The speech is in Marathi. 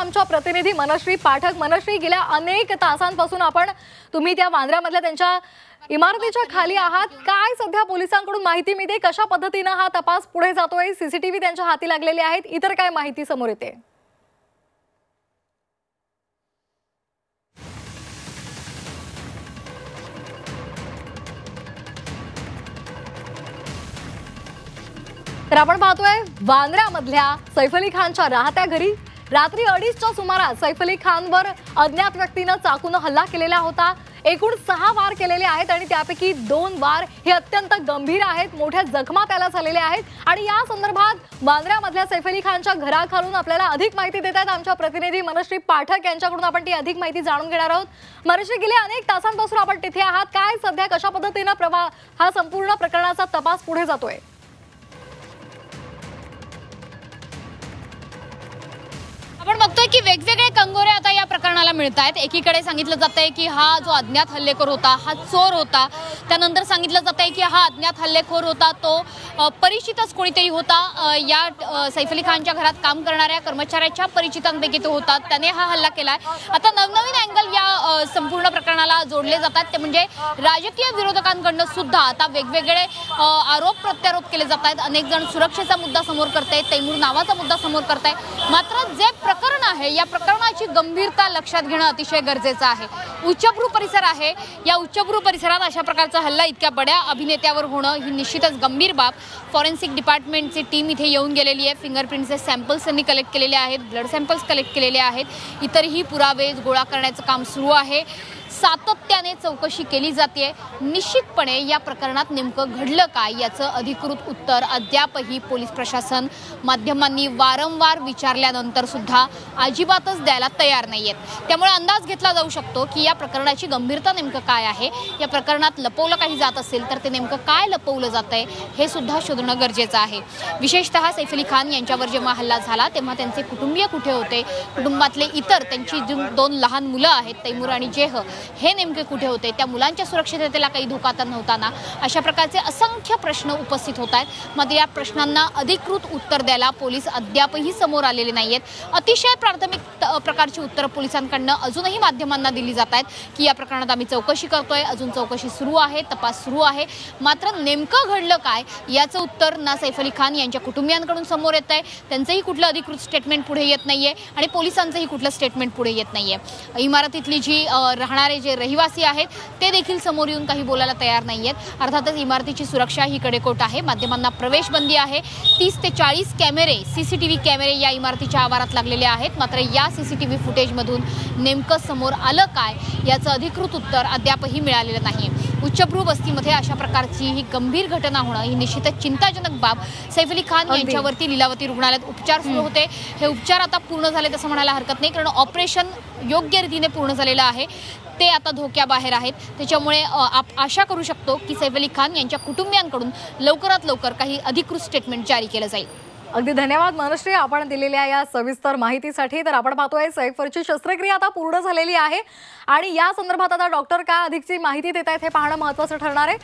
आमच्या प्रतिनिधी मनश्री पाठक। मनश्री, गेल्या अनेक तासांपासून तुम्ही त्या वांद्र्यामधल्या त्यांच्या इमारतीच्या खाली आहात। काय सध्या पोलिसांकडून माहिती मिळते? कशा पद्धतीने हा तपास पुढे जातोय? सीसीटीव्ही त्यांच्या हाती लागलेले आहेत, इतर काय माहिती समोर येते? तर आपण पाहतोय वांद्र्यामधल्या सैफ अली खानच्या राहत्या घरी रात्री 2:30च्या सुमारास सैफ अली खानवर अज्ञात व्यक्तीने चाकूने हल्ला केलेला होता। एकूण 6 वार केलेले आहेत आणि त्यापैकी 2 वार हे अत्यंत गंभीर आहेत। मोठ्या जखमा त्याला झालेल्या आहेत आणि या संदर्भात वांद्र्यामधल्या सैफ अली खानच्या घराखालून आपल्याला अधिक माहिती देत आहेत आमच्या प्रतिनिधी मनश्री पाठक यांच्याकडून आपण ती अधिक माहिती जाणून घेणार आहोत। मनश्री, गेल्या अनेक तासांपासून आपण तिथे आहात, काय सध्या कशा पद्धतीने हा संपूर्ण प्रकरणाचा तपास पुढे जातोय? आपण बघतोय की वेगवेगळे कंगोरे आता या प्रकरणाला मिळतात। एकीकडे सांगितलं जातंय की हा जो अज्ञात हल्लेखोर होता हा चोर होता, त्यानंतर सांगितलं जातंय की हा अज्ञात हल्लेखोर होता तो परिचितच कोणीतरी होता, या सैफ अली खानच्या घरात काम करणाऱ्या कर्मचाऱ्याच्या परिचितांपैकी तो होता, त्याने हा हल्ला केलाय। आता नवनवीन अँगल या संपूर्ण प्रकरणाला जोडले जातात, ते म्हणजे राजकीय विरोधकांकडून सुद्धा आता वेगवेगळे आरोप प्रत्यारोप केले जात आहेत। अनेक जण सुरक्षेचा मुद्दा समोर करतायत, तैमूर नावाचा मुद्दा समोर करतायत। मात्र जे प्रकरण आहे या प्रकरणाची गंभीरता लक्षात घेणं अतिशय गरजेचं आहे। उच्चभ्रू परिसर आहे, या उच्चभ्रू परिसरात अशा प्रकारचा हल्ला इतक्या बड्या अभिनेत्यावर होणं ही निश्चितच गंभीर बाब। फॉरेन्सिक डिपार्टमेंटची टीम इथे येऊन गेलेली आहे। फिंगरप्रिंटचे सॅम्पल्स त्यांनी कलेक्ट केलेले आहेत, ब्लड सॅम्पल्स कलेक्ट केलेले आहेत, इतरही पुरावे गोळा करण्याचं काम सुरू आहे। सातत्याने चौकशी केली जाते। निश्चितपणे या प्रकरणात नेमकं घडलं काय याचं अधिकृत उत्तर अद्यापही पोलीस प्रशासन माध्यमांनी वारंवार विचारल्यानंतर सुद्धा अजिबातच द्यायला तयार नाहीयेत। त्यामुळे अंदाज घेतला जाऊ शकतो की या प्रकरणाची गंभीरता नेमकं काय आहे, या प्रकरणात लपवलं काही जात असेल तर ते नेमकं काय लपवलं जातंय हे सुद्धा शोधणं गरजेचं आहे। विशेषतः सैफ अली खान यांच्यावर जेव्हा हल्ला झाला तेव्हा त्यांचे कुटुंबीय कुठे होते, कुटुंबातले इतर त्यांची 2 लहान मुलं आहेत तैमूर आणि जेह, हे नेमके कुठे होते, त्या मुलांच्या सुरक्षिततेला काही धोका तर नव्हता ना, अशा प्रकारचे असंख्य प्रश्न उपस्थित होत आहेत। मात्र या प्रश्नांना अधिकृत उत्तर द्यायला पोलीस अद्यापही समोर आलेले नाहीयेत। अतिशय प्राथमिक प्रकारची उत्तर पोलिसांकडनं अजूनही माध्यमांना दिली जात आहेत की या प्रकरणात आम्ही चौकशी करतोय, अजून चौकशी सुरू आहे, तपास सुरू आहे। मात्र नेमकं घडलं काय याचं उत्तर ना सैफ अली खान यांच्या कुटुंबियांकडून समोर येत आहे, त्यांचंही कुठलं अधिकृत स्टेटमेंट पुढे येत नाहीये आणि पोलिसांचंही कुठलं स्टेटमेंट पुढे येत नाहीये। इमारतीतली जी राहणारे जे रहिवासी आहेत ते देखील समोर येऊन काही बोलायला तयार नाहीयेत। अर्थातच इमारतीची सुरक्षा ही कडेकोट आहे, माध्यमांना प्रवेश बंदी आहे। 30 ते 40 कॅमेरे, सीसीटीव्ही कॅमेरे या इमारतीच्या आवारात लागलेले आहेत। मात्र या सीसीटीव्ही फुटेजमधून नेमकं समोर आलं काय याचं अधिकृत उत्तर अद्यापही मिळालेलं नाही। उच्चभ्रू वस्तीमध्ये अशा प्रकारची ही गंभीर घटना होणं ही निश्चितच चिंताजनक बाब। सैफ अली खान यांच्यावरती लीलावती रुग्णालयात उपचार सुरू होते, हे उपचार आता पूर्ण झाले तसं म्हणायला हरकत नाही, कारण ऑपरेशन योग्य रीतीने पूर्ण झालेलं आहे, ते आता धोक्याबाहेर आहेत। त्याच्यामुळे आशा करू शकतो की सैफ अली खान यांच्या कुटुंबियांकडून लवकरात लवकर काही अधिकृत स्टेटमेंट जारी केलं जाईल। अगदी धन्यवाद मनश्री आपण दिलेल्या या सविस्तर माहितीसाठी। तर आपण पाहतोय सैफवरची शस्त्रक्रिया आता पूर्ण झालेली आहे आणि या संदर्भात आता डॉक्टर काय अधिकची माहिती देत आहेत हे पाहणं महत्त्वाचं ठरणार आहे।